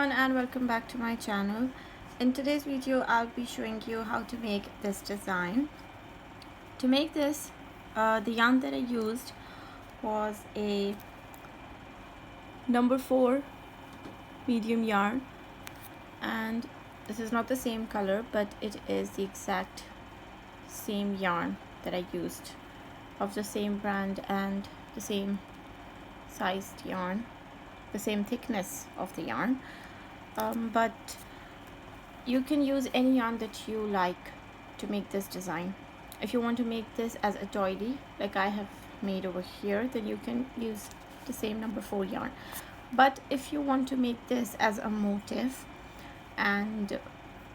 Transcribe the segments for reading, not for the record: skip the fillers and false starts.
everyone and welcome back to my channel. In today's video I'll be showing you how to make this design. To make this, the yarn that I used was a number 4 medium yarn, and this is not the same color but it is the exact same yarn that I used, of the same brand and the same sized yarn, the same thickness of the yarn, but you can use any yarn that you like to make this design. If you want to make this as a doily like I have made over here, then you can use the same number 4 yarn. But if you want to make this as a motif, and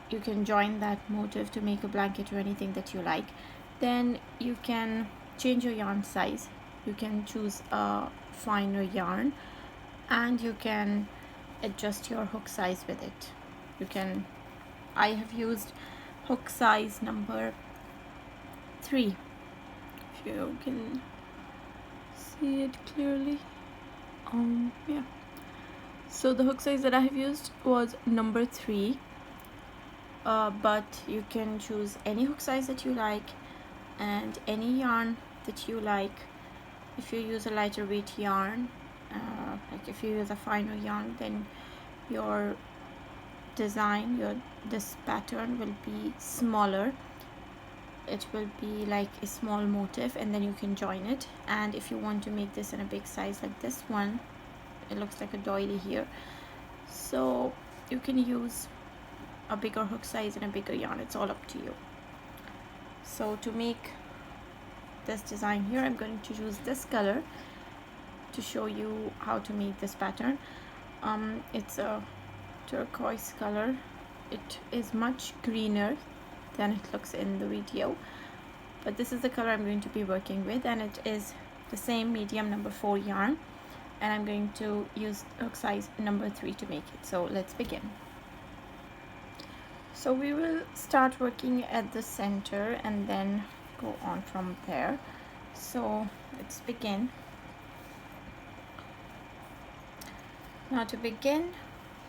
you can join that motif to make a blanket or anything that you like, then you can change your yarn size. You can choose a finer yarn and you can adjust your hook size with it. I have used hook size number 3, if you can see it clearly. Yeah, so the hook size that I have used was number 3, but you can choose any hook size that you like and any yarn that you like. If you use a lighter weight yarn, like if you use a finer yarn, then your design, this pattern will be smaller. It will be like a small motif, and then you can join it. And if you want to make this in a big size like this one, it looks like a doily here, so you can use a bigger hook size and a bigger yarn. It's all up to you. So to make this design here, I'm going to use this color to show you how to make this pattern. It's a turquoise color. It is much greener than it looks in the video, but this is the color I'm going to be working with, and it is the same medium number 4 yarn, and I'm going to use hook size number 3 to make it. So let's begin. So we will start working at the center and then go on from there. So let's begin. Now to begin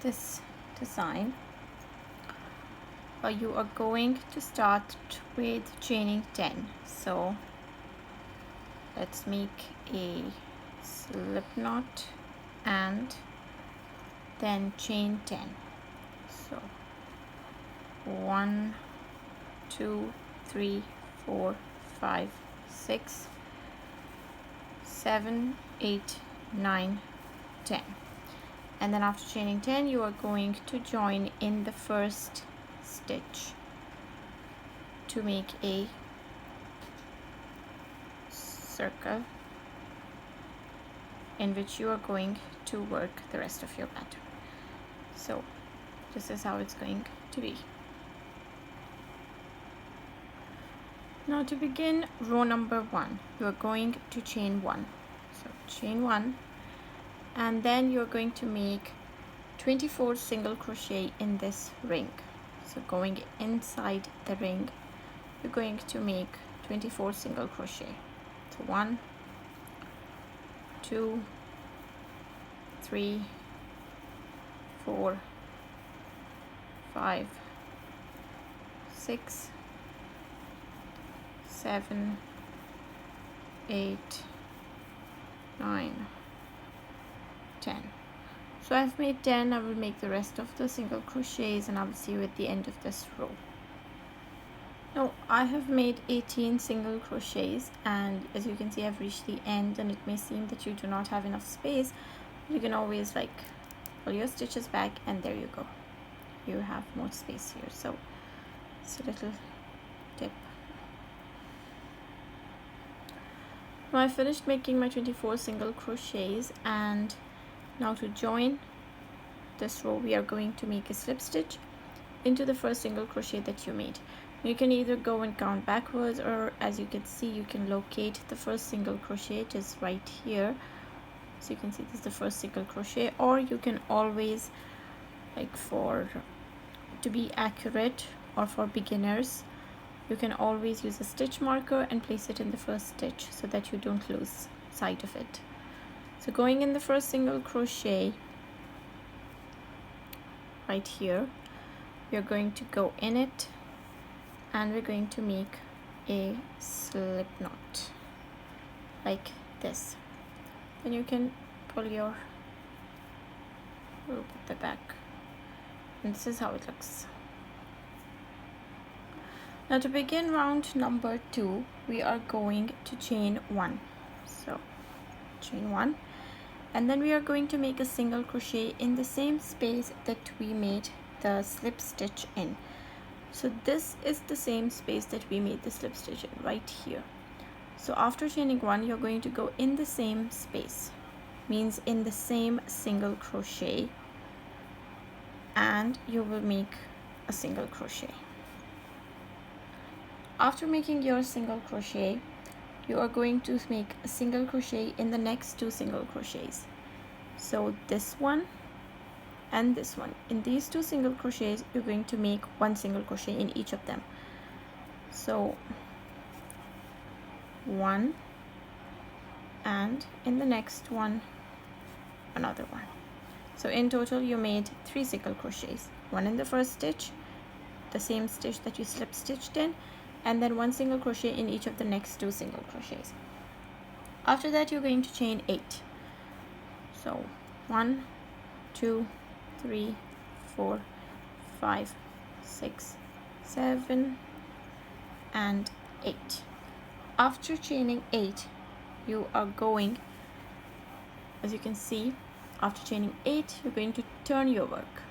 this design, you are going to start with chaining 10. So let's make a slip knot and then chain 10. So 1 2 3 4 5 6 7 8 9 10, and then after chaining 10 you are going to join in the first stitch to make a circle in which you are going to work the rest of your pattern. So this is how it's going to be. Now to begin row number 1, you are going to chain 1. So chain 1, and then you're going to make 24 single crochet in this ring. So going inside the ring, you're going to make 24 single crochet. So 1 2 3 4 5 6 7 8 9 10. So I've made 10. I will make the rest of the single crochets and I will see you at the end of this row. Now I have made 18 single crochets, and as you can see I've reached the end, and it may seem that you do not have enough space. You can always like pull your stitches back and there you go, you have more space here. So it's a little tip. Now I finished making my 24 single crochets, and now to join this row we are going to make a slip stitch into the first single crochet that you made. You can either go and count backwards, or as you can see you can locate the first single crochet. It is right here, so you can see this is the first single crochet, or you can always, like to be accurate or for beginners, you can always use a stitch marker and place it in the first stitch so that you don't lose sight of it. So going in the first single crochet, right here. We're going to go in it and we're going to make a slip knot like this. Then you can pull your rope at the back, and this is how it looks. Now to begin round number 2, we are going to chain 1. So chain 1, and then we are going to make a single crochet in the same space that we made the slip stitch in. So this is the same space that we made the slip stitch in, right here. So after chaining 1, you're going to go in the same space, means in the same single crochet, and you will make a single crochet. After making your single crochet, you are going to make a single crochet in the next 2 single crochets. So this one and this one. In these 2 single crochets, you're going to make 1 single crochet in each of them. So 1, and in the next one, another one. So in total, you made 3 single crochets. 1 in the first stitch, the same stitch that you slip stitched in, and then 1 single crochet in each of the next 2 single crochets. After that, you're going to chain 8. So 1, 2, 3, 4, 5, 6, 7, and 8. After chaining 8, you are going, as you can see, after chaining 8, you're going to turn your work.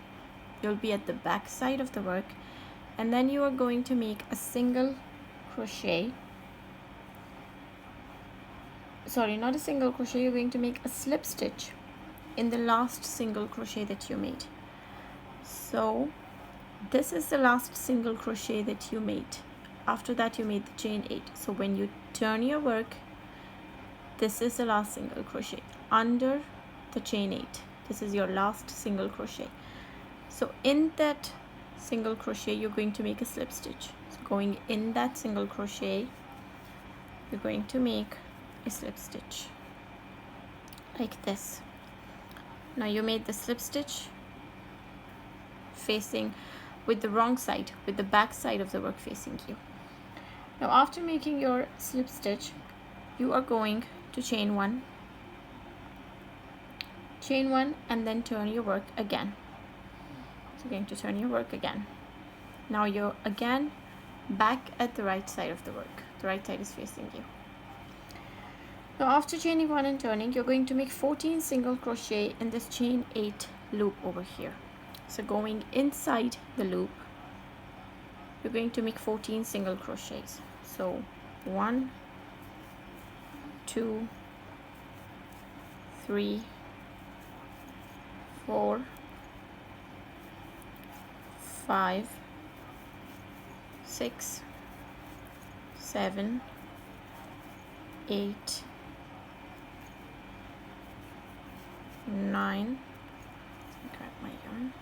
You'll be at the back side of the work, and then you are going to make a single crochet. Sorry, not a single crochet, you're going to make a slip stitch in the last single crochet that you made. So this is the last single crochet that you made. After that, you made the chain 8. So when you turn your work, this is the last single crochet under the chain 8. This is your last single crochet. So in that single crochet, you're going to make a slip stitch. So going in that single crochet, you're going to make a slip stitch like this. Now you made the slip stitch facing with the wrong side, with the back side of the work facing you. Now after making your slip stitch, you are going to chain 1, and then turn your work again. So you're going to turn your work again. Now you're again back at the right side of the work. The right side is facing you. Now after chaining 1 and turning, you're going to make 14 single crochet in this chain 8 loop over here. So going inside the loop, you're going to make 14 single crochets. So 1, 2, 3, 4, 5, 6, 7, 8, 9. Grab my yarn.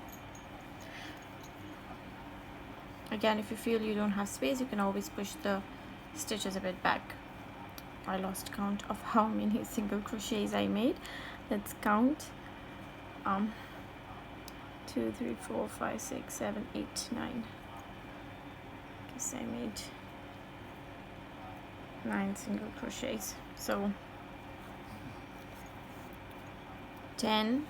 Again, if you feel you don't have space, you can always push the stitches a bit back. I lost count of how many single crochets I made. Let's count. 2, 3, 4, 5, 6, 7, 8, 9. Guess I made 9 single crochets. So 10,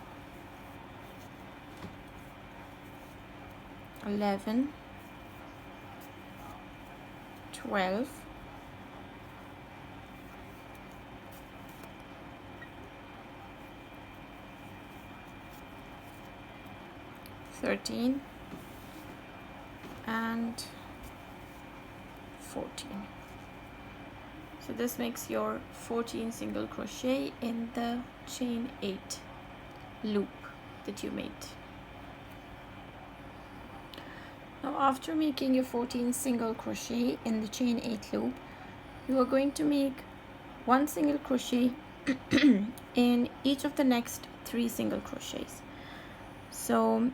11, 12, 13, and 14. So this makes your 14 single crochet in the chain 8 loop that you made. Now after making your 14 single crochet in the chain 8 loop, you are going to make 1 single crochet in each of the next 3 single crochets. So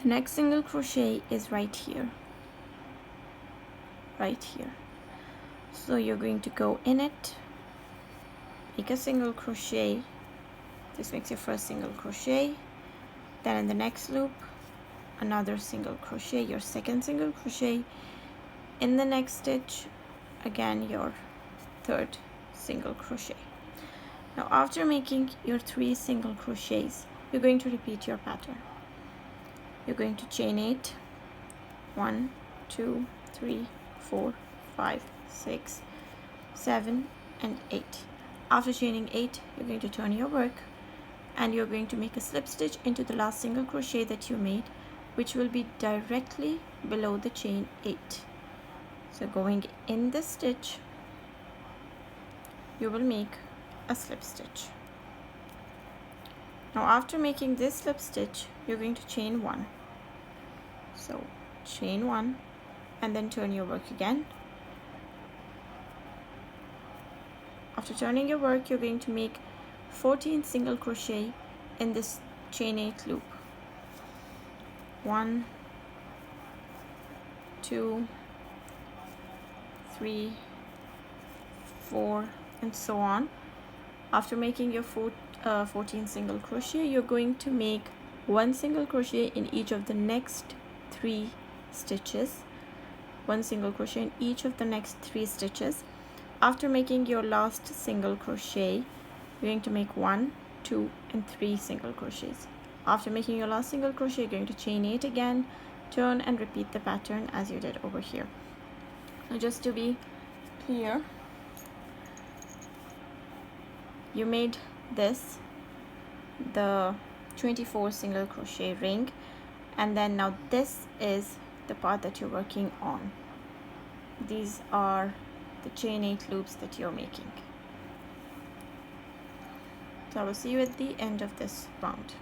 the next single crochet is right here, so you're going to go in it, make a single crochet. This makes your first single crochet, Then in the next loop, another single crochet, your second single crochet. In the next stitch, again your third single crochet. Now after making your 3 single crochets, you're going to repeat your pattern. You're going to chain 8, 1, 2, 3, 4, 5, 6, 7 and 8. After chaining 8, you're going to turn your work and you're going to make a slip stitch into the last single crochet that you made, which will be directly below the chain 8. So going in the stitch, you will make a slip stitch. Now after making this slip stitch, you're going to chain 1. So chain 1 and then turn your work again. After turning your work, you're going to make 14 single crochet in this chain 8 loop. 1, 2, 3, 4 and so on. After making your 14 single crochet, you're going to make 1 single crochet in each of the next 3 stitches. 1 single crochet in each of the next 3 stitches. After making your last single crochet, you're going to make 1, 2 and 3 single crochets. After making your last single crochet, you're going to chain 8 again, turn and repeat the pattern as you did over here. Now just to be clear, you made this the 24 single crochet ring, and then now this is the part that you're working on. These are the chain 8 loops that you're making. So I will see you at the end of this round.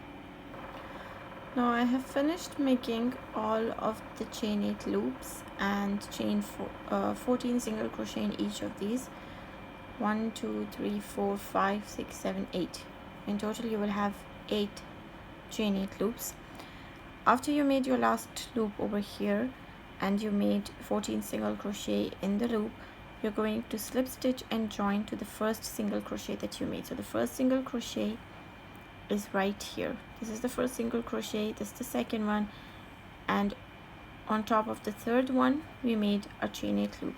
Now I have finished making all of the chain 8 loops and chain 14 single crochet in each of these. 1, 2, 3, 4, 5, 6, 7, 8. In total you will have 8 chain 8 loops. After you made your last loop over here and you made 14 single crochet in the loop, you're going to slip stitch and join to the first single crochet that you made. So the first single crochet is right here. This is the first single crochet, this is the second one, and on top of the third one we made a chain 8 loop.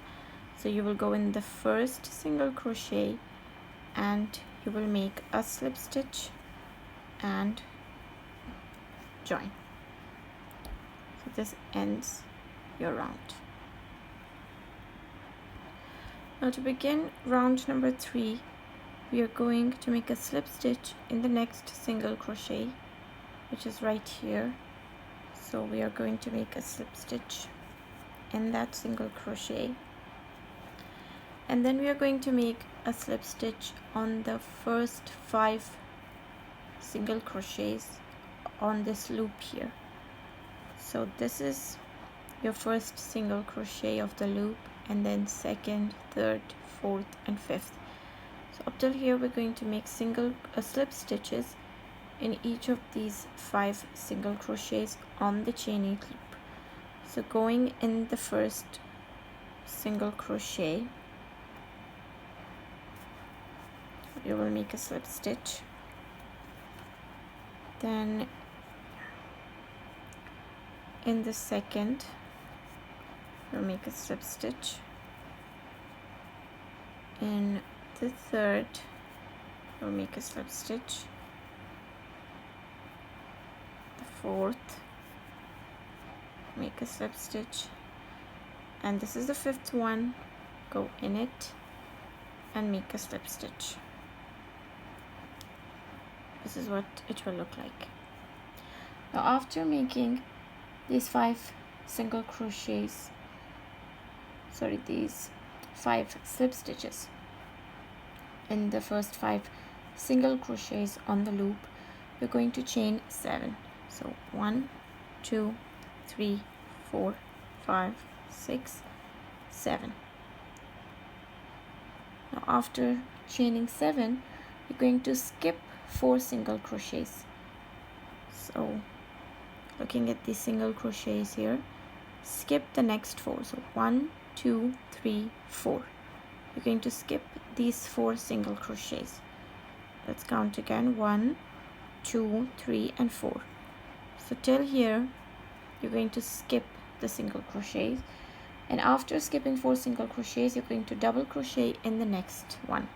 So you will go in the first single crochet and you will make a slip stitch and join. So this ends your round. Now to begin round number 3, we are going to make a slip stitch in the next single crochet, which is right here. So we are going to make a slip stitch in that single crochet, and then we are going to make a slip stitch on the first 5 single crochets on this loop here. So this is your first single crochet of the loop, and then second, third, fourth and fifth. So up till here we're going to make slip stitches in each of these 5 single crochets on the chain 8 loop. So going in the first single crochet, you will make a slip stitch, then in the second you'll make a slip stitch, in the third you'll make a slip stitch, the fourth make a slip stitch, and this is the 5th one, go in it and make a slip stitch. This is what it will look like. Now after making these 5 single crochets, these 5 slip stitches in the first 5 single crochets on the loop, you're going to chain 7. So 1, 2, 3, 4, 5, 6, 7. Now after chaining 7, you're going to skip 4 single crochets. So looking at these single crochets here, skip the next 4. So 1, 2, 3, 4. You're going to skip these 4 single crochets. Let's count again. 1, 2, 3 and 4. So till here you're going to skip the single crochets, and after skipping 4 single crochets you're going to double crochet in the next one.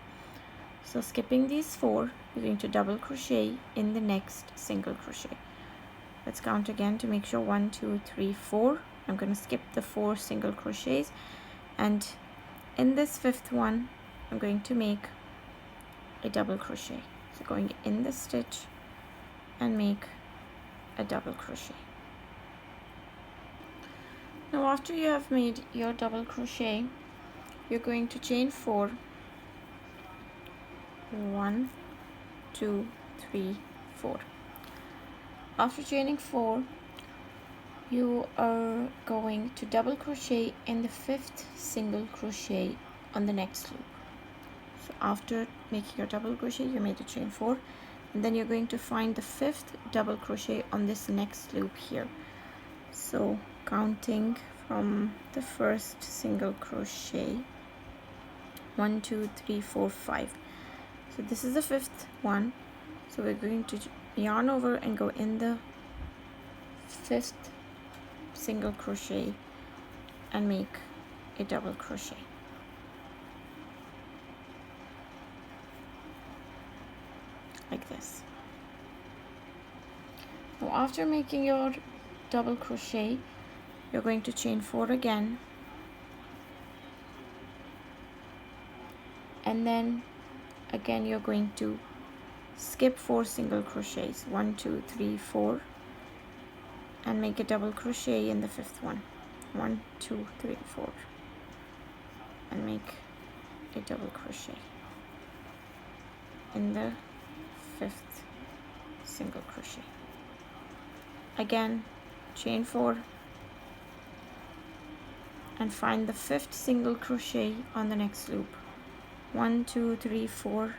So skipping these 4, you're going to double crochet in the next single crochet. Let's count again to make sure. 1 2 3 4. I'm going to skip the 4 single crochets, and in this 5th one I'm going to make a double crochet. So going in the stitch and make a double crochet. Now after you have made your double crochet, you're going to chain 4. 1 2 3 4. After chaining 4, you are going to double crochet in the 5th single crochet on the next loop. So after making your double crochet, you made a chain 4, and then you're going to find the 5th double crochet on this next loop here. So counting from the first single crochet, 1 2 3 4 5. So this is the 5th one, so we're going to yarn over and go in the 5th single crochet and make a double crochet. Like this. Now after making your double crochet, you're going to chain 4 again, and then again you're going to skip 4 single crochets, 1 2 3 4, and make a double crochet in the 5th one. 1 2 3 4, and make a double crochet in the 5th single crochet. Again chain 4 and find the 5th single crochet on the next loop. 1 2 3 4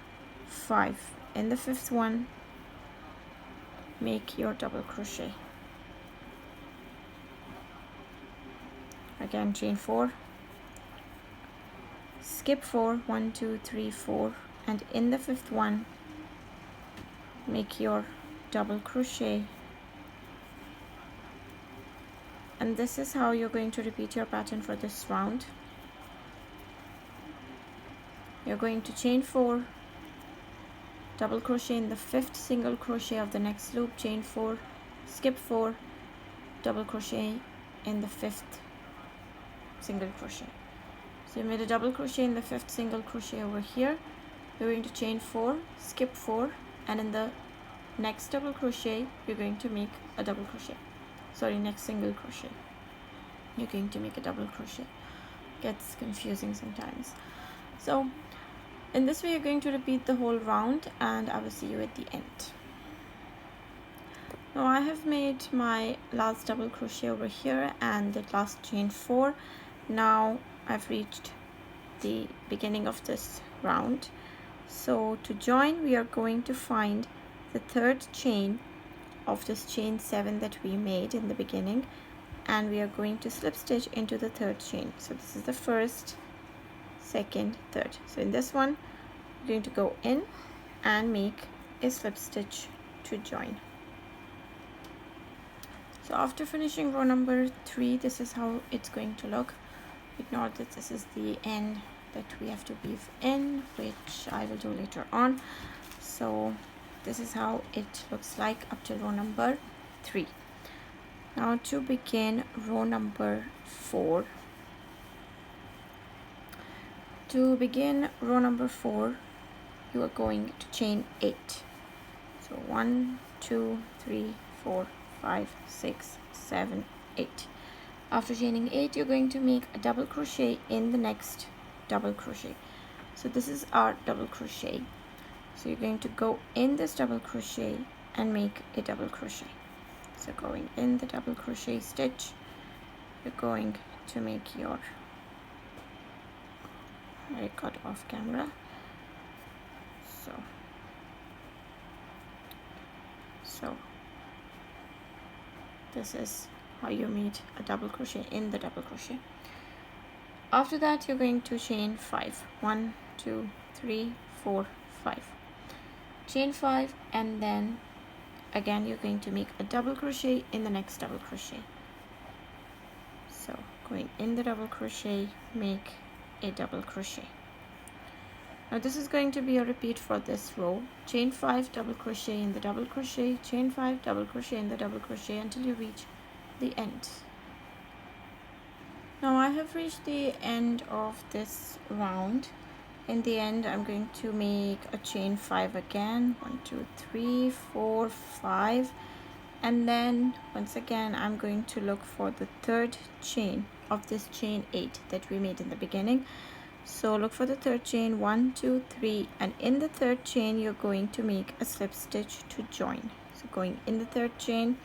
5. In the 5th one, make your double crochet. Again chain 4, skip 4, 1 2 3 4, and in the 5th one make your double crochet. And this is how you're going to repeat your pattern for this round. You're going to chain 4, double crochet in the 5th single crochet of the next loop, chain 4, skip 4, double crochet in the 5th single crochet. So you made a double crochet in the 5th single crochet over here. You're going to chain 4, skip 4, and in the next double crochet you're going to make a double crochet. Sorry, next single crochet you're going to make a double crochet. Gets confusing sometimes. So in this way you're going to repeat the whole round, and I will see you at the end. Now I have made my last double crochet over here and the last chain 4. Now I've reached the beginning of this round. So to join, we are going to find the 3rd chain of this chain 7 that we made in the beginning, and we are going to slip stitch into the 3rd chain. So this is the 1st, 2nd, 3rd. So in this one we're going to go in and make a slip stitch to join. So after finishing row number 3, this is how it's going to look. Ignore that this is the end that we have to weave in, which I will do later on. So this is how it looks like up to row number 3. Now to begin row number 4. To begin row number 4, you are going to chain 8. So 1 2 3 4 5 6 7 8. After chaining 8, you're going to make a double crochet in the next double crochet. So this is our double crochet. So you're going to go in this double crochet and make a double crochet. So going in the double crochet stitch, you're going to make your, I cut off camera. So this is how you made a double crochet in the double crochet. After that you're going to chain 5. 1 2 3 4 5. Chain 5 and then again you're going to make a double crochet in the next double crochet. So going in the double crochet, make a double crochet. Now this is going to be a repeat for this row. Chain 5, double crochet in the double crochet, chain 5, double crochet in the double crochet until you reach the end. Now I have reached the end of this round. In the end, I'm going to make a chain 5 again. 1, 2, 3, 4, 5, and then once again I'm going to look for the third chain of this chain 8 that we made in the beginning. So look for the third chain, 1, 2, 3, and in the third chain you're going to make a slip stitch to join. So going in the third chain,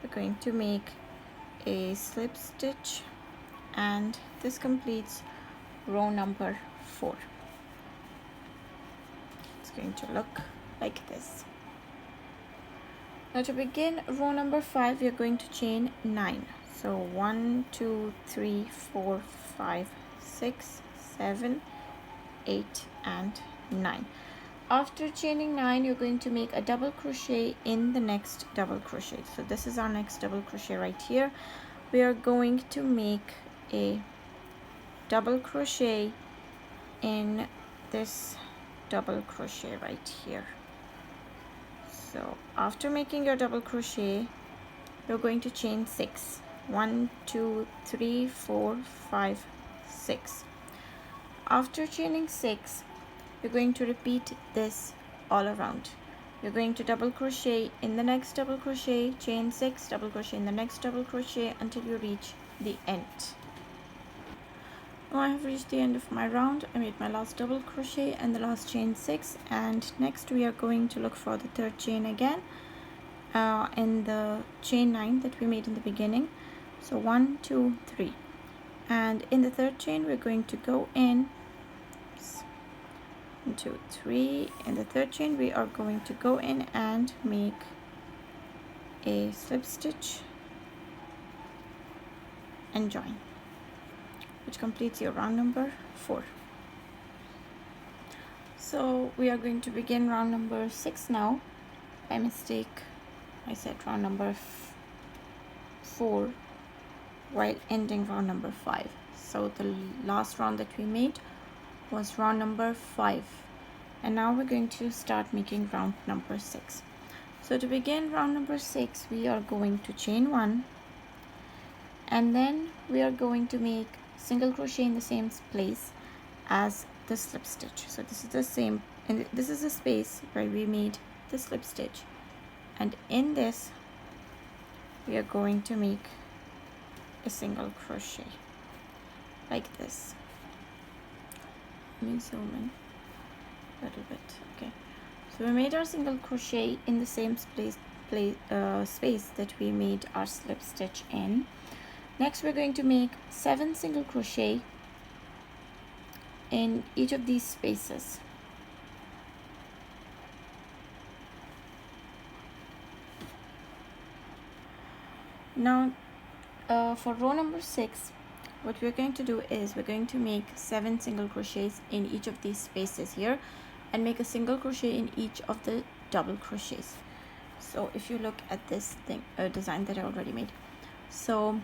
we're going to make a slip stitch, and this completes row number 4. It's going to look like this. Now to begin row number 5, you're going to chain 9. So 1, 2, 3, 4, 5, 6, 7, 8, and 9. After chaining 9, you're going to make a double crochet in the next double crochet. So this is our next double crochet right here. We are going to make a double crochet in this double crochet right here. So after making your double crochet, you're going to chain 6. 1, 2, 3, 4, 5, 6. After chaining 6, you're going to repeat this all around. You're going to double crochet in the next double crochet, chain 6, double crochet in the next double crochet until you reach the end. Now I have reached the end of my round. I made my last double crochet and the last chain 6, and next we are going to look for the third chain again in the chain 9 that we made in the beginning. So 1, 2, 3, and in the third chain we're going to go in 1, 2, 3. In the third chain we are going to go in and make a slip stitch and join, which completes your round number 4. So we are going to begin round number 6 now. By mistake I said round number 4 while ending round number 5. So the last round that we made was round number 5, and now we're going to start making round number 6. So to begin round number 6, we are going to chain 1, and then we are going to make single crochet in the same place as the slip stitch. So this is the same, and this is the space where we made the slip stitch, and in this we are going to make a single crochet like this. Let me zoom in a little bit. Okay, so we made our single crochet in the same space that we made our slip stitch in. Next we're going to make 7 single crochet in each of these spaces. Now for row number 6, what we're going to do is we're going to make 7 single crochets in each of these spaces here and make a single crochet in each of the double crochets. So if you look at this thing design that I already made, so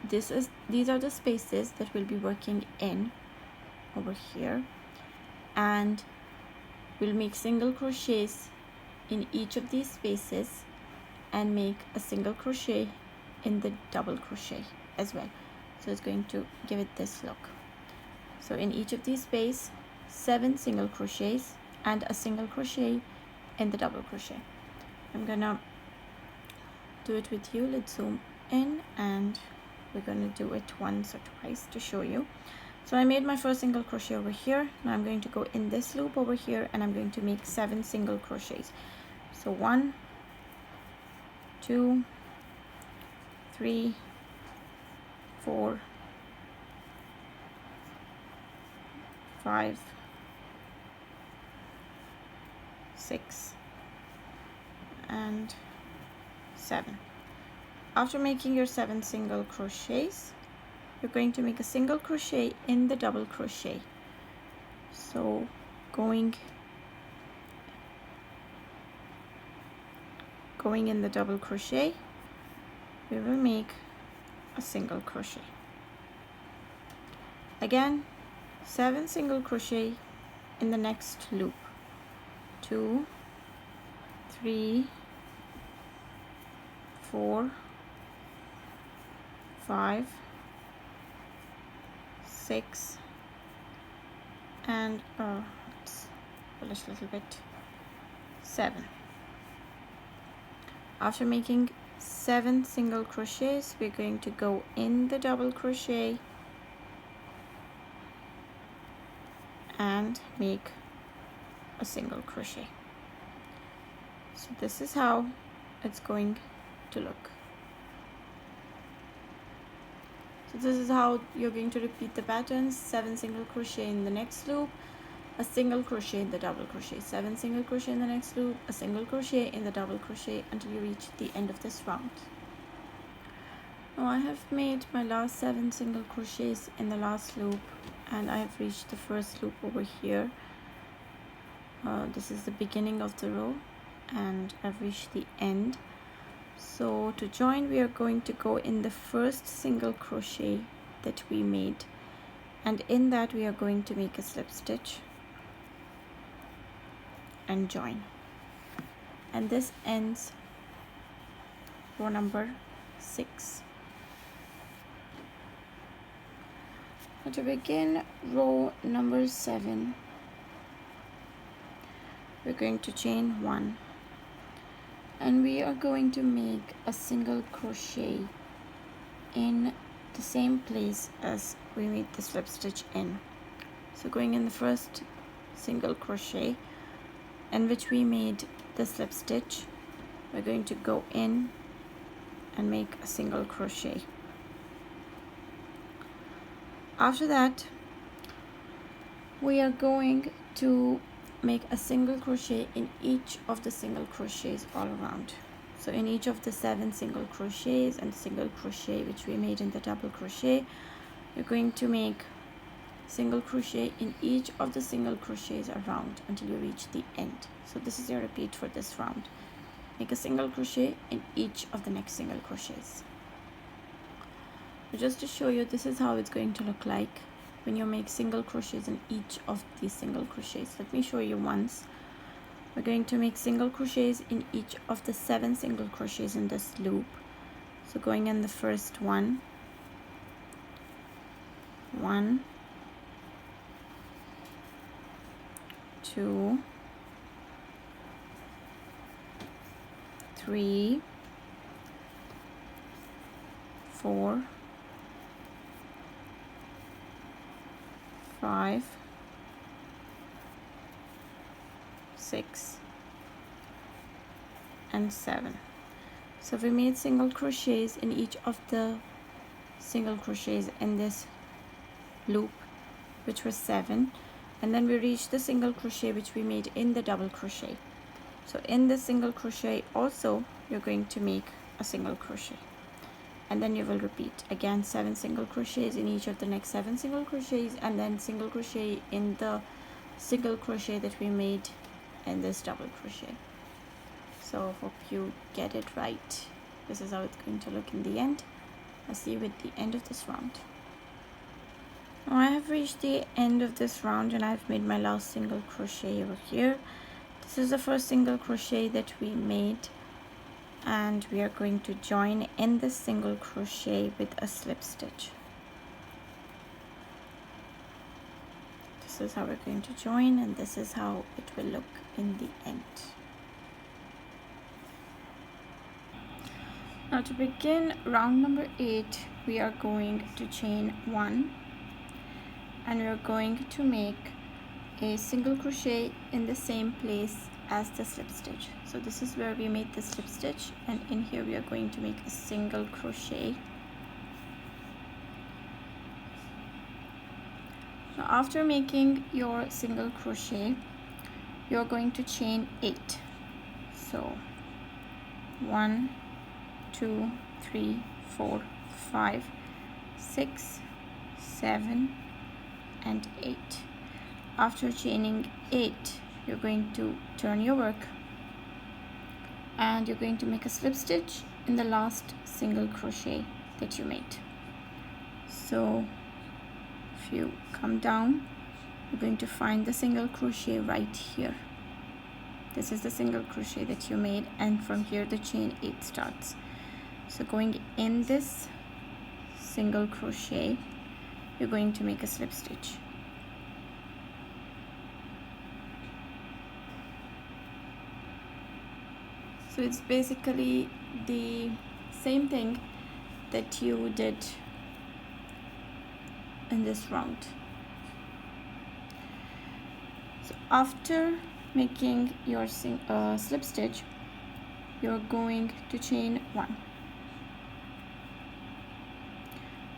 these are the spaces that we'll be working in over here, and we'll make single crochets in each of these spaces and make a single crochet in the double crochet as well. So it's going to give it this look. So in each of these spaces, 7 single crochets and a single crochet in the double crochet. I'm gonna do it with you. Let's zoom in, and we're gonna do it once or twice to show you. So I made my first single crochet over here. Now I'm going to go in this loop over here, and I'm going to make 7 single crochets. So 1, 2, 3, 4, 5, 6, and 7. After making your 7 single crochets, you're going to make a single crochet in the double crochet. So going going in the double crochet, we will make a single crochet. Again, 7 single crochet in the next loop. 2, 3, 4, 5, 6, and let's polish a little bit, 7. After making 7 single crochets, we're going to go in the double crochet and make a single crochet. So this is how it's going to look. So this is how you're going to repeat the pattern: 7 single crochet in the next loop, a single crochet in the double crochet, 7 single crochet in the next loop, a single crochet in the double crochet, until you reach the end of this round. Now I have made my last 7 single crochets in the last loop, and I have reached the first loop over here. This is the beginning of the row, and I've reached the end. So to join, we are going to go in the first single crochet that we made, and in that we are going to make a slip stitch and join, and this ends row number 6. Now to begin row number 7, we're going to chain 1, and we are going to make a single crochet in the same place as we made the slip stitch in. So going in the first single crochet in which we made the slip stitch, we're going to go in and make a single crochet. After that, we are going to make a single crochet in each of the single crochets all around. So in each of the 7 single crochets and single crochet which we made in the double crochet, you're going to make single crochet in each of the single crochets around until you reach the end. So this is your repeat for this round. Make a single crochet in each of the next single crochets. So just to show you, this is how it's going to look like when you make single crochets in each of these single crochets. Let me show you once. We're going to make single crochets in each of the 7 single crochets in this loop. So going in the first one, 1, 2, 3, 4, 5, 6, and 7. So we made single crochets in each of the single crochets in this loop, which was 7, and then we reached the single crochet which we made in the double crochet. So in the single crochet also you're going to make a single crochet, and then you will repeat again 7 single crochets in each of the next 7 single crochets, and then single crochet in the single crochet that we made in this double crochet. So hope you get it right. This is how it's going to look in the end. I'll see you at the end of this round. Now I have reached the end of this round, and I've made my last single crochet over here. This is the first single crochet that we made, and we are going to join in this single crochet with a slip stitch. This is how we're going to join, and this is how it will look in the end. Now to begin round number 8, we are going to chain 1, and we are going to make a single crochet in the same place as the slip stitch. So this is where we made the slip stitch, and in here we are going to make a single crochet. Now after making your single crochet, you are going to chain 8. So 1, 2, 3, 4, 5, 6, 7, and 8. After chaining 8, you're going to turn your work and you're going to make a slip stitch in the last single crochet that you made. So if you come down, you're going to find the single crochet right here. This is the single crochet that you made, and from here the chain 8 starts. So going in this single crochet, you're going to make a slip stitch. So it's basically the same thing that you did in this round. So after making your slip stitch, you're going to chain 1.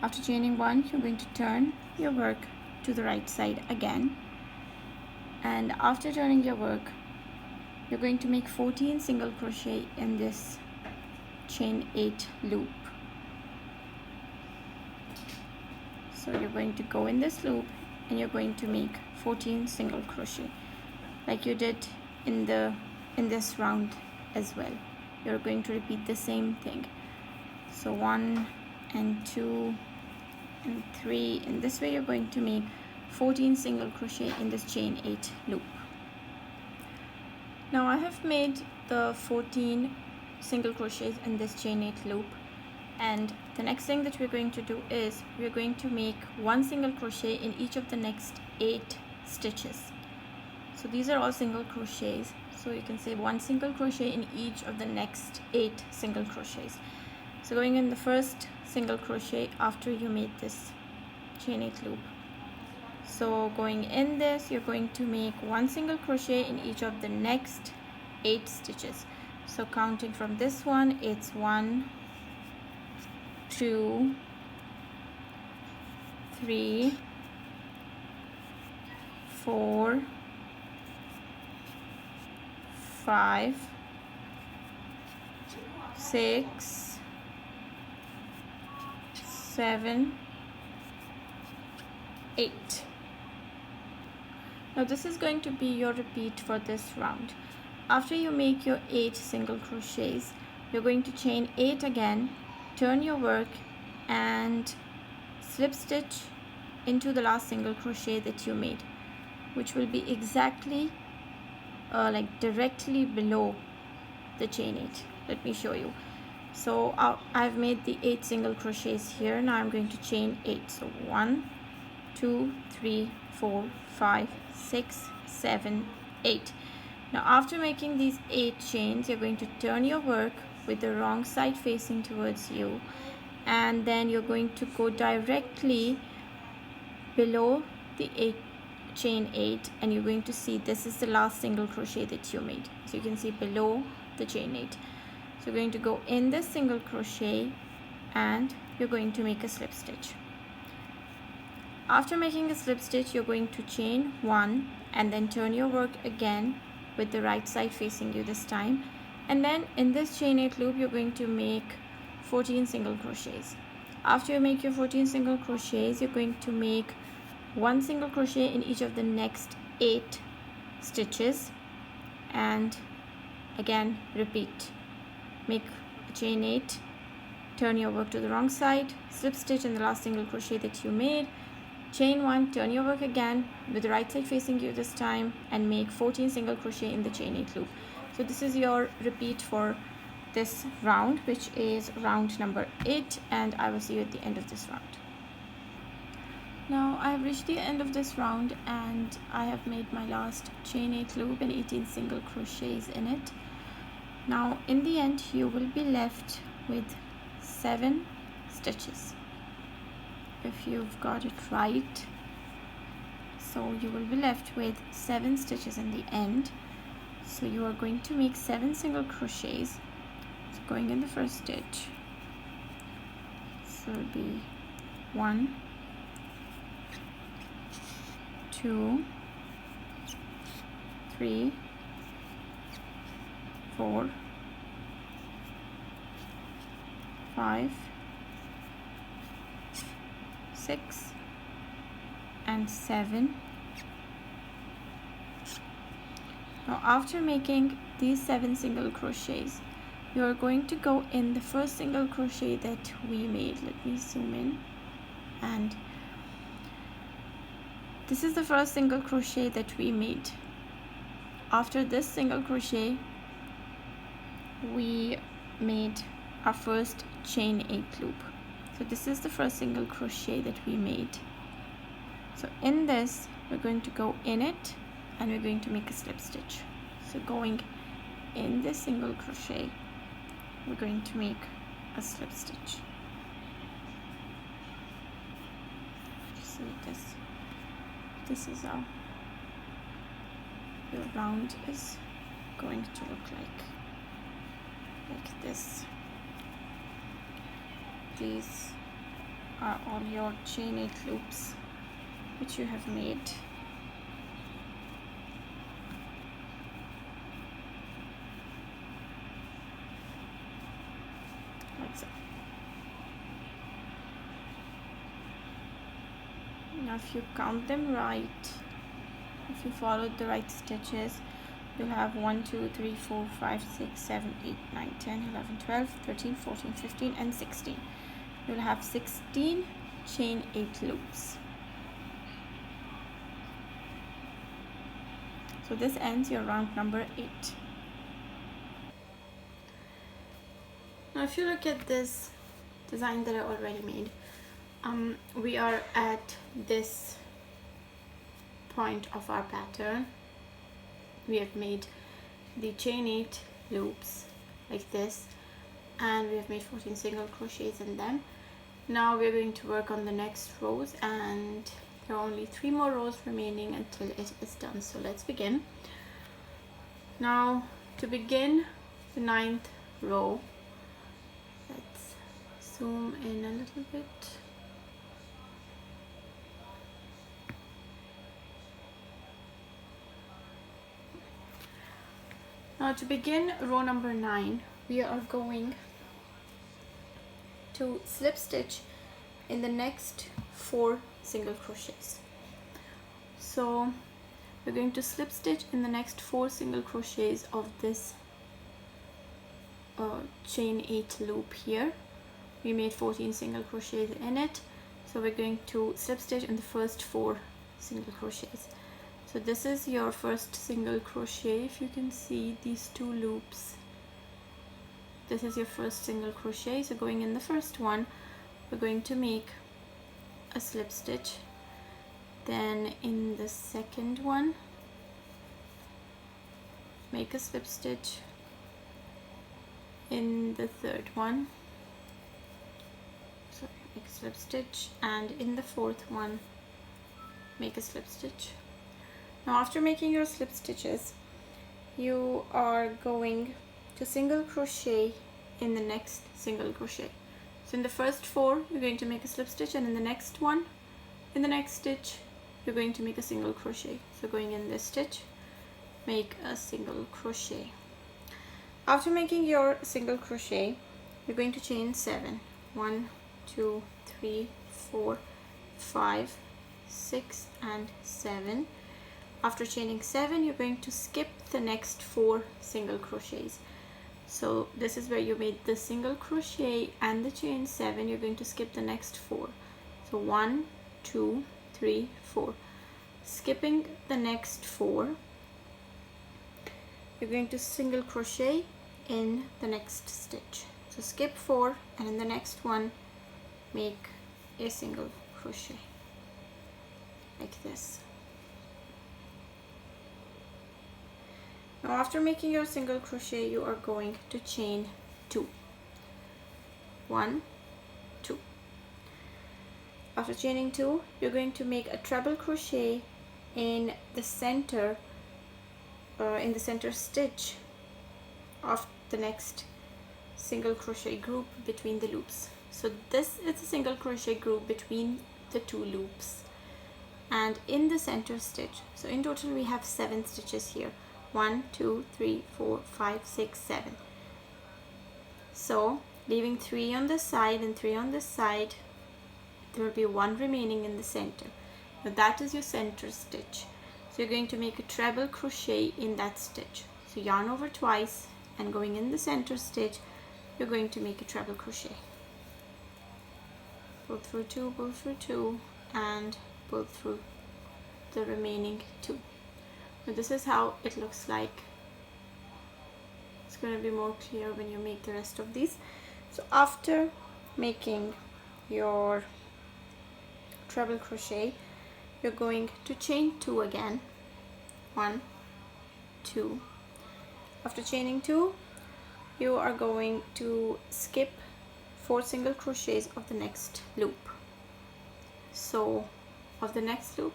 After chaining 1, you're going to turn your work to the right side again, and after turning your work, you're going to make 14 single crochet in this chain 8 loop. So you're going to go in this loop and you're going to make 14 single crochet like you did in this round as well. You're going to repeat the same thing. So 1 and 2 and 3. In this way you're going to make 14 single crochet in this chain 8 loop. Now I have made the 14 single crochets in this chain 8 loop, and the next thing that we're going to do is we're going to make 1 single crochet in each of the next 8 stitches. So these are all single crochets, so you can say 1 single crochet in each of the next 8 single crochets. So going in the first single crochet after you made this chain 8 loop, so going in this, you're going to make 1 single crochet in each of the next 8 stitches. So counting from this one, it's 1, 2, 3, 4, 5, 6, 7, 8. Now this is going to be your repeat for this round. After you make your 8 single crochets, you're going to chain 8 again, turn your work and slip stitch into the last single crochet that you made, which will be exactly like directly below the chain 8. Let me show you. So I've made the 8 single crochets here. Now I'm going to chain 8. So 1, 2, 3, 4, 5, 6, 7, 8. Now after making these 8 chains, you're going to turn your work with the wrong side facing towards you, and then you're going to go directly below the chain 8, and you're going to see this is the last single crochet that you made. So you can see below the chain 8. So you're going to go in this single crochet and you're going to make a slip stitch. After making a slip stitch, you're going to chain 1 and then turn your work again with the right side facing you this time, and then in this chain 8 loop you're going to make 14 single crochets. After you make your 14 single crochets, you're going to make 1 single crochet in each of the next 8 stitches, and again repeat. Make a chain 8, turn your work to the wrong side, slip stitch in the last single crochet that you made, chain 1, turn your work again with the right side facing you this time, and make 14 single crochet in the chain 8 loop. So this is your repeat for this round, which is round number 8, and I will see you at the end of this round. Now I have reached the end of this round and I have made my last chain 8 loop and 18 single crochets in it. Now in the end you will be left with 7 stitches if you've got it right. So you will be left with 7 stitches in the end. So you are going to make 7 single crochets. So going in the first stitch, so it will be 1, 2, 3, 4, 5, 6, and 7. Now after making these 7 single crochets, you're going to go in the first single crochet that we made. Let me zoom in, and this is the first single crochet that we made. After this single crochet, we made our first chain 8 loop. So this is the first single crochet that we made. So in this, we're going to go in it and we're going to make a slip stitch. So going in this single crochet, we're going to make a slip stitch. Just like this. This is how your round is going to look like this. These are all your chain 8 loops which you have made. Like so. Now if you count them right, if you followed the right stitches, you'll have 1, 2, 3, 4, 5, 6, 7, 8, 9, 10, 11, 12, 13, 14, 15 and 16. You'll have 16 chain 8 loops. So this ends your round number 8. Now if you look at this design that I already made, we are at this point of our pattern. We have made the chain 8 loops like this, and we have made 14 single crochets in them. Now we're going to work on the next rows, and there are only 3 more rows remaining until it is done. So let's begin. Now to begin the 9th row, let's zoom in a little bit. Now to begin row number 9, we are going to slip stitch in the next 4 single crochets. So we're going to slip stitch in the next 4 single crochets of this chain 8 loop here. We made 14 single crochets in it, so we're going to slip stitch in the first 4 single crochets. So this is your first single crochet. If you can see these 2 loops, this is your first single crochet. So going in the first one, we're going to make a slip stitch. Then in the second one, make a slip stitch. In the third one, so make a slip stitch, and in the fourth one, make a slip stitch. Now after making your slip stitches, you are going to single crochet in the next single crochet. So in the first 4, you're going to make a slip stitch, and in the next one, in the next stitch, you're going to make a single crochet. So going in this stitch, make a single crochet. After making your single crochet, you're going to chain 7. 1, 2, 3, 4, 5, 6 and 7. After chaining 7, you're going to skip the next 4 single crochets. So this is where you made the single crochet and the chain 7. You're going to skip the next 4. So 1, 2, 3, 4. Skipping the next 4, you're going to single crochet in the next stitch. So skip 4, and in the next one, make a single crochet like this. Now after making your single crochet, you are going to chain 2. 1, 2. After chaining 2, you're going to make a treble crochet in the center stitch of the next single crochet group between the loops. So this is a single crochet group between the 2 loops and in the center stitch. So in total we have 7 stitches here. 1, 2, 3, 4, 5, 6, 7. So leaving 3 on this side and 3 on this side, there will be 1 remaining in the center. Now that is your center stitch. So you're going to make a treble crochet in that stitch. So yarn over twice and going in the center stitch, you're going to make a treble crochet. Pull through two, and pull through the remaining 2. Now this is how it looks like. It's going to be more clear when you make the rest of these. So after making your treble crochet, you're going to chain 2 again. 1, 2. After chaining 2, you are going to skip 4 single crochets of the next loop. So of the next loop,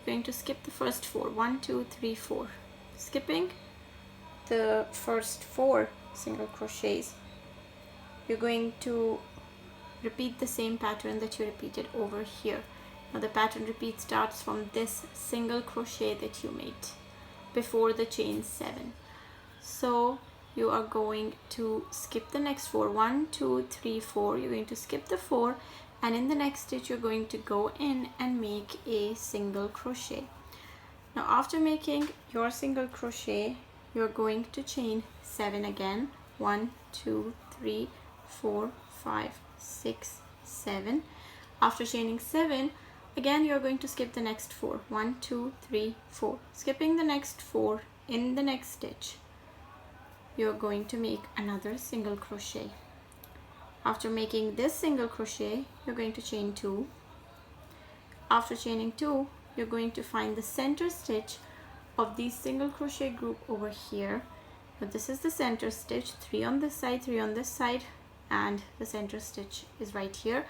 you're going to skip the first 4. 1, 2, 3, 4. Skipping the first 4 single crochets, you're going to repeat the same pattern that you repeated over here. Now the pattern repeat starts from this single crochet that you made before the chain 7. So you are going to skip the next 4. 1, 2, 3, 4. You're going to skip the 4, and in the next stitch you're going to go in and make a single crochet. Now after making your single crochet, you're going to chain 7 again. 1, 2, 3, 4, 5, 6, 7. After chaining 7, again you're going to skip the next 4. 1, 2, 3, 4. Skipping the next 4, in the next stitch you're going to make another single crochet. After making this single crochet, you're going to chain 2. After chaining 2, you're going to find the center stitch of the single crochet group over here. Now this is the center stitch, 3 on this side, 3 on this side, and the center stitch is right here.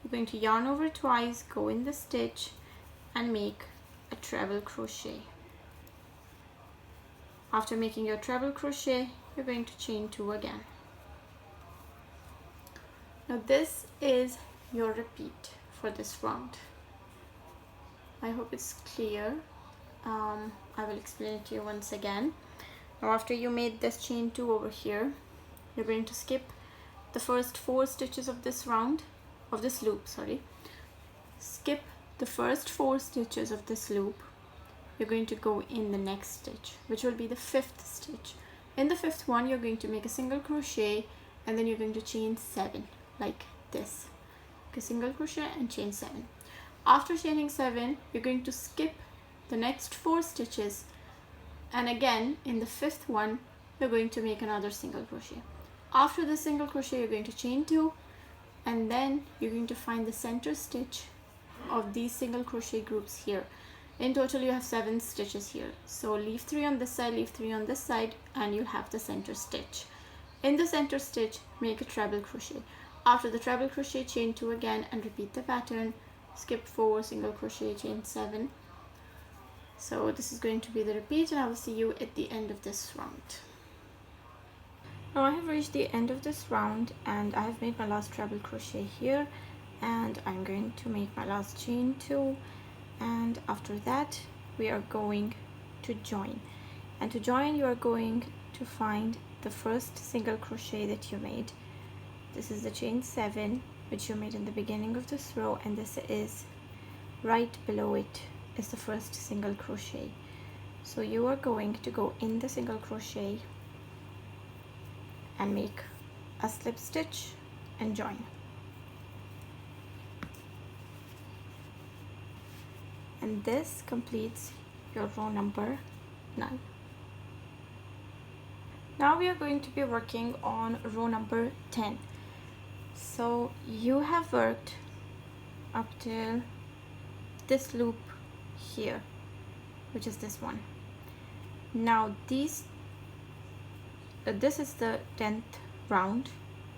You're going to yarn over twice, go in the stitch, and make a treble crochet. After making your treble crochet, you're going to chain 2 again. Now this is your repeat for this round. I hope it's clear. I will explain it to you once again. Now after you made this chain 2 over here, you're going to skip the first 4 stitches of this round, of this loop, sorry. Skip the first 4 stitches of this loop. You're going to go in the next stitch, which will be the 5th stitch. In the 5th one, you're going to make a single crochet, and then you're going to chain 7 like this. Okay, single crochet and chain 7. After chaining 7, you're going to skip the next 4 stitches, and again in the 5th one you're going to make another single crochet. After the single crochet, you're going to chain 2, and then you're going to find the center stitch of these single crochet groups here. In total you have 7 stitches here, so leave 3 on this side, leave 3 on this side, and you'll have the center stitch. In the center stitch, make a treble crochet. After the treble crochet, chain 2 again and repeat the pattern. Skip 4 single crochet, chain 7. So this is going to be the repeat, and I will see you at the end of this round. Now I have reached the end of this round, and I have made my last treble crochet here, and I'm going to make my last chain 2, and after that we are going to join. And to join, you are going to find the first single crochet that you made. This is the chain 7 which you made in the beginning of this row, and this is right below it is the first single crochet. So you are going to go in the single crochet and make a slip stitch and join. And this completes your row number 9. Now we are going to be working on row number 10. So you have worked up till this loop here, which is this one. Now this is the 10th round,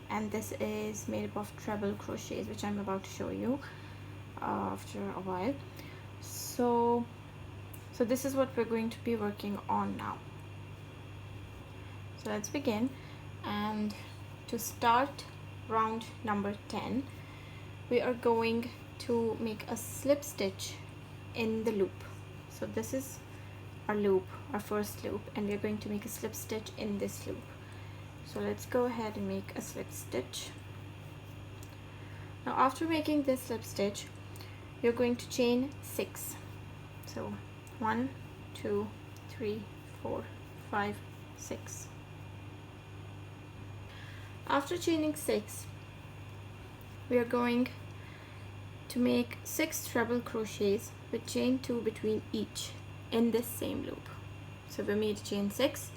and this is made up of treble crochets, which I'm about to show you after a while. So this is what we're going to be working on now. So let's begin. And to start round number 10, we are going to make a slip stitch in the loop. So this is our loop, our first loop, and we're going to make a slip stitch in this loop. So let's go ahead and make a slip stitch. Now after making this slip stitch, you're going to chain 6. So 1, 2, 3, 4, 5, 6. after chaining 6, we are going to make 6 treble crochets with chain 2 between each in this same loop. So we made chain 6.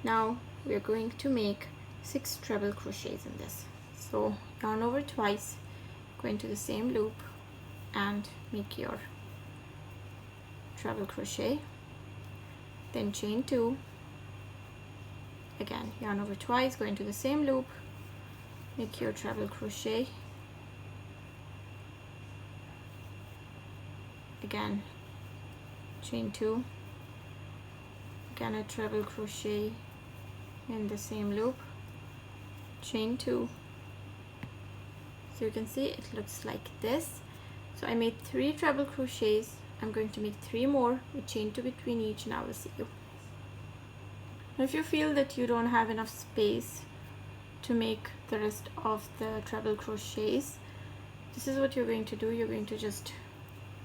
Now we are going to make 6 treble crochets in this. So yarn over twice, go into the same loop and make your treble crochet, then chain 2, again yarn over twice, go into the same loop, make your treble crochet, again chain 2, again a treble crochet in the same loop, chain 2. So you can see it looks like this. So I made 3 treble crochets. I'm going to make 3 more with chain 2 between each, and I will see you. Now if you feel that you don't have enough space to make the rest of the treble crochets, this is what you're going to do. You're going to just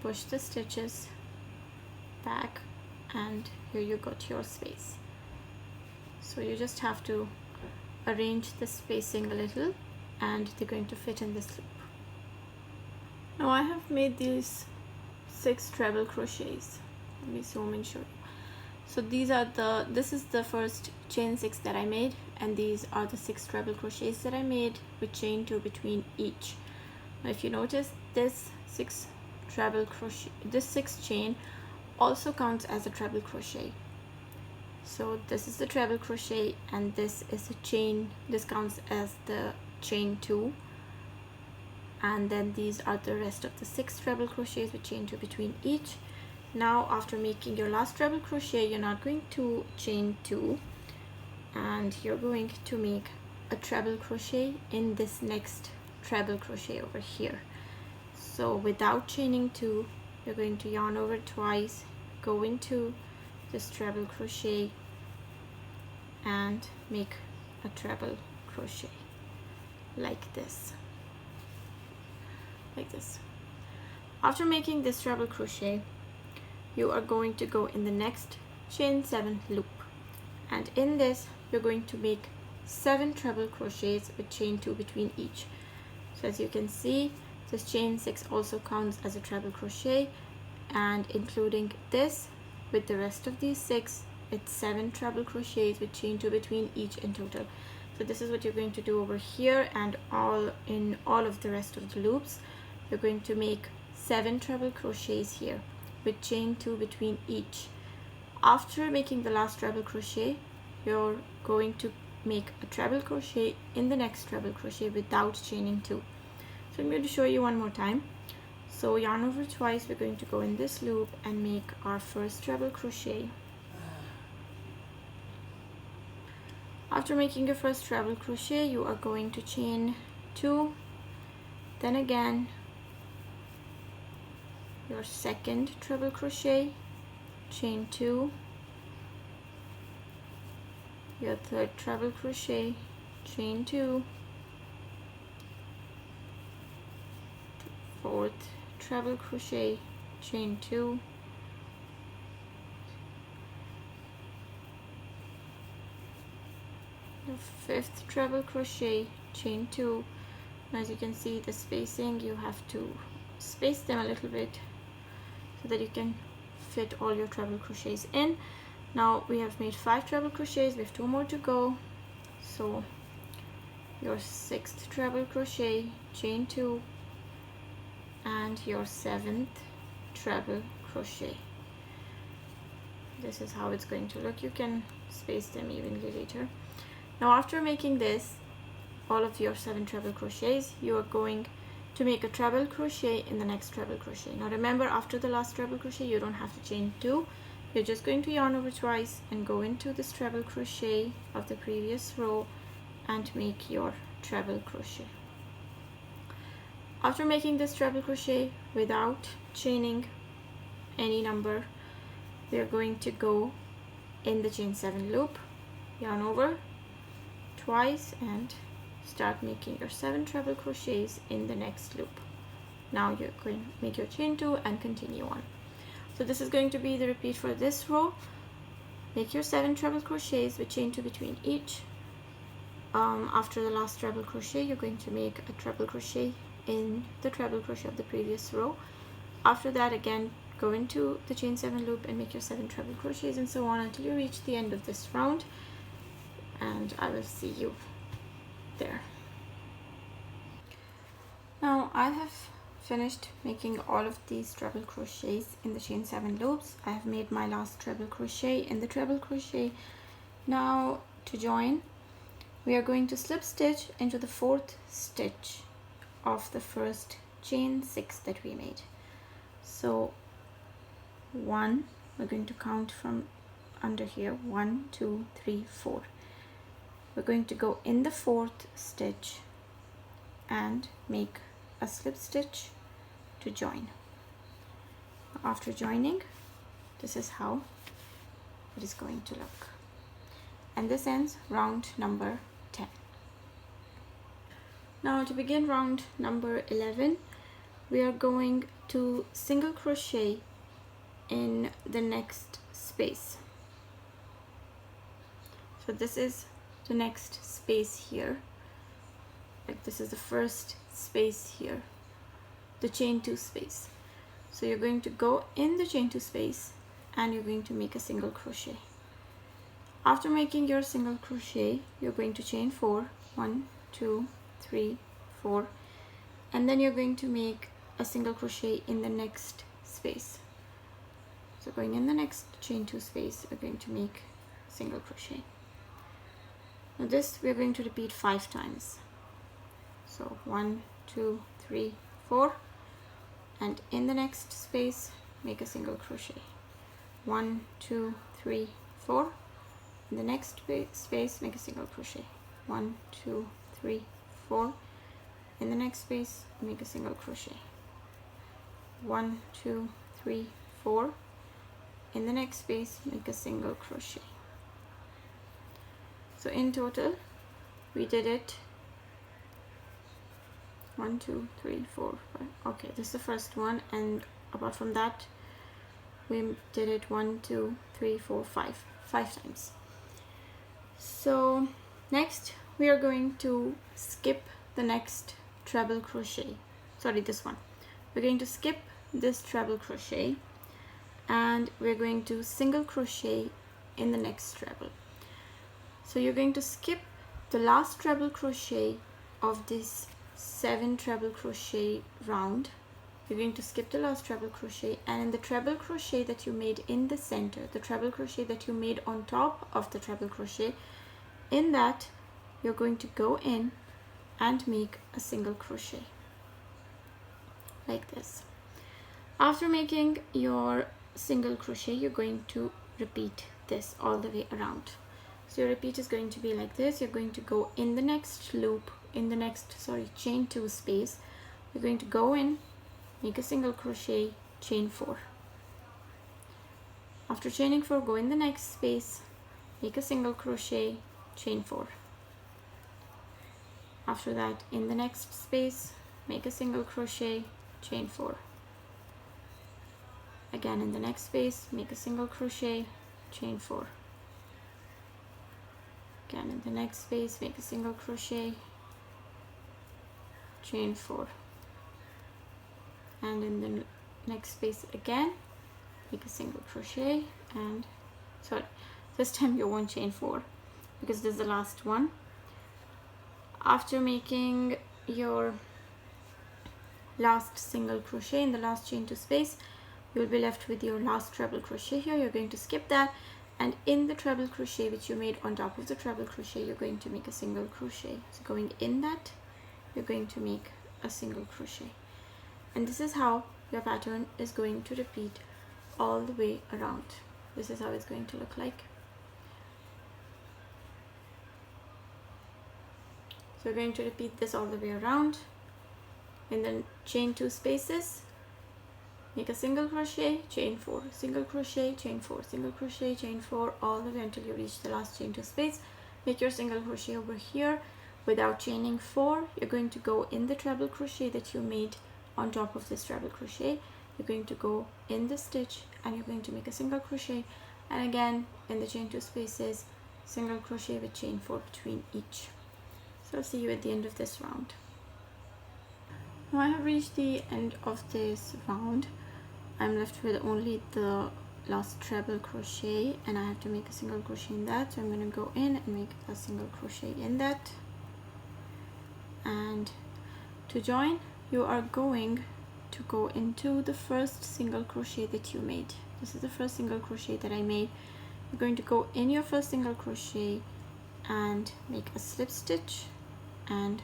push the stitches back, and here you got your space. So you just have to arrange the spacing a little, and they're going to fit in this loop. Now I have made these 6 treble crochets. Let me zoom and show you. So this is the first chain 6 that I made, and these are the 6 treble crochets that I made with chain 2 between each. Now if you notice, this 6 chain also counts as a treble crochet. So this is the treble crochet, and this is a chain, this counts as the chain 2, and then these are the rest of the 6 treble crochets with chain 2 between each. Now after making your last treble crochet, you're not going to chain 2, and you're going to make a treble crochet in this next treble crochet over here. So without chaining 2, you're going to yarn over twice, go into this treble crochet and make a treble crochet like this. After making this treble crochet, you are going to go in the next chain 7 loop, and in this you're going to make 7 treble crochets with chain 2 between each. So as you can see, this chain 6 also counts as a treble crochet, and including this with the rest of these 6, it's 7 treble crochets with chain 2 between each in total. So this is what you're going to do over here, and in all of the rest of the loops you're going to make 7 treble crochets here with chain 2 between each. After making the last treble crochet, you're going to make a treble crochet in the next treble crochet without chaining 2. So I'm going to show you one more time. So yarn over twice, we're going to go in this loop and make our first treble crochet. After making your first treble crochet, you are going to chain 2, then again your second treble crochet, chain 2, your third treble crochet, chain 2, fourth treble crochet, chain 2, the fifth treble crochet, chain 2. And as you can see, the spacing, you have to space them a little bit so that you can fit all your treble crochets in. Now we have made 5 treble crochets, we have 2 more to go. So your 6th treble crochet, chain 2, and your 7th treble crochet. This is how it's going to look. You can space them evenly later. Now after making this, all of your 7 treble crochets, you are going to make a treble crochet in the next treble crochet. Now remember, after the last treble crochet, you don't have to chain 2. You're just going to yarn over twice and go into this treble crochet of the previous row and make your treble crochet. After making this treble crochet without chaining any number, we are going to go in the chain 7 loop, yarn over twice and start making your 7 treble crochets in the next loop. Now you're going to make your chain 2 and continue on. So this is going to be the repeat for this row. Make your 7 treble crochets with chain 2 between each. after the last treble crochet, you're going to make a treble crochet in the treble crochet of the previous row. After that, again, go into the chain 7 loop and make your 7 treble crochets, and so on until you reach the end of this round, and I will see you there. Now I have finished making all of these treble crochets in the chain 7 loops. I have made my last treble crochet in the treble crochet. Now to join, we are going to slip stitch into the 4th stitch of the first chain 6 that we made. So 1, we're going to count from under here, 1 2 3 4. We're going to go in the 4th stitch and make a slip stitch to join. After joining, this is how it is going to look, and this ends round number 10. Now to begin round number 11, we are going to single crochet in the next space. So this is the next space here, like this is the first space here, the chain 2 space. So you're going to go in the chain 2 space and you're going to make a single crochet. After making your single crochet, you're going to chain 4, 1 2 3 4, and then you're going to make a single crochet in the next space. So going in the next chain 2 space, we're going to make a single crochet. Now this we're going to repeat 5 times. So 1 2 3 4, and in the next space make a single crochet. 1 2 3 4, in the next space make a single crochet. 1 2 3 4, in the next space make a single crochet. 1 2 3 4, in the next space make a single crochet. So in total we did it 1 2 3 4 5. Okay, this is the first one, and apart from that we did it 1 2 3 4 5 times. So next we are going to skip the next treble crochet, sorry, this one. We're going to skip this treble crochet and we're going to single crochet in the next treble. So you're going to skip the last treble crochet of this 7 treble crochet round. You're going to skip the last treble crochet, and in the treble crochet that you made in the center, the treble crochet that you made on top of the treble crochet, in that you're going to go in and make a single crochet like this. After making your single crochet, you're going to repeat this all the way around. So your repeat is going to be like this. You're going to go in the next loop, in the next chain 2 space. You're going to go in, make a single crochet, chain 4. After chaining 4, go in the next space, make a single crochet, chain 4. After that, in the next space, make a single crochet, chain 4. Again, in the next space, make a single crochet, chain 4. Again, in the next space, make a single crochet, chain 4. And in the next space again, make a single crochet, and sorry, this time you won't chain 4 because this is the last one. After making your last single crochet in the last chain 2 space, you will be left with your last treble crochet here. You're going to skip that, and in the treble crochet which you made on top of the treble crochet, you're going to make a single crochet. So going in that, you're going to make a single crochet, and this is how your pattern is going to repeat all the way around. This is how it's going to look like. So we're going to repeat this all the way around. In the chain 2 spaces, make a single crochet, chain 4, single crochet, chain 4, single crochet, chain 4, all the way until you reach the last chain 2 space. Make your single crochet over here without chaining 4. You're going to go in the treble crochet that you made on top of this treble crochet. You're going to go in the stitch and you're going to make a single crochet, and again in the chain 2 spaces, single crochet with chain 4 between each. So I'll see you at the end of this round. Now I have reached the end of this round. I'm left with only the last treble crochet, and I have to make a single crochet in that, so I'm going to go in and make a single crochet in that. And to join, you are going to go into the first single crochet that you made. This is the first single crochet that I made. You're going to go in your first single crochet and make a slip stitch and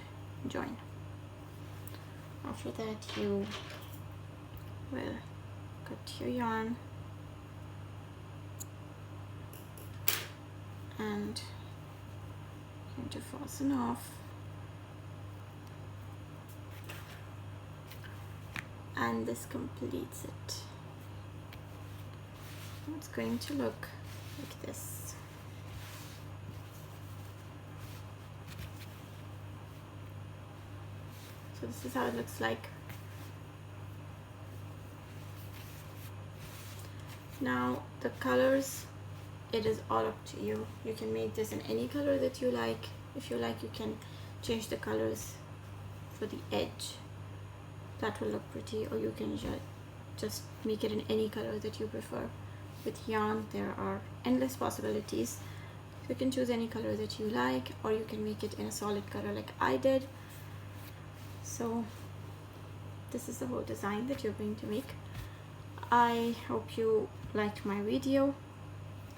join. After that, you will cut your yarn and going to fasten off, and this completes it. It's going to look like this. So this is how it looks like. Now the colors, it is all up to you. You can make this in any color that you like. If you like, you can change the colors for the edge. That will look pretty, or you can just make it in any color that you prefer. With yarn, there are endless possibilities. You can choose any color that you like, or you can make it in a solid color like I did. So this is the whole design that you're going to make. I hope you liked my video,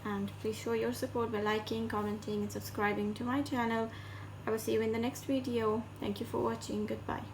and please show your support by liking, commenting and subscribing to my channel. I will see you in the next video. Thank you for watching. Goodbye.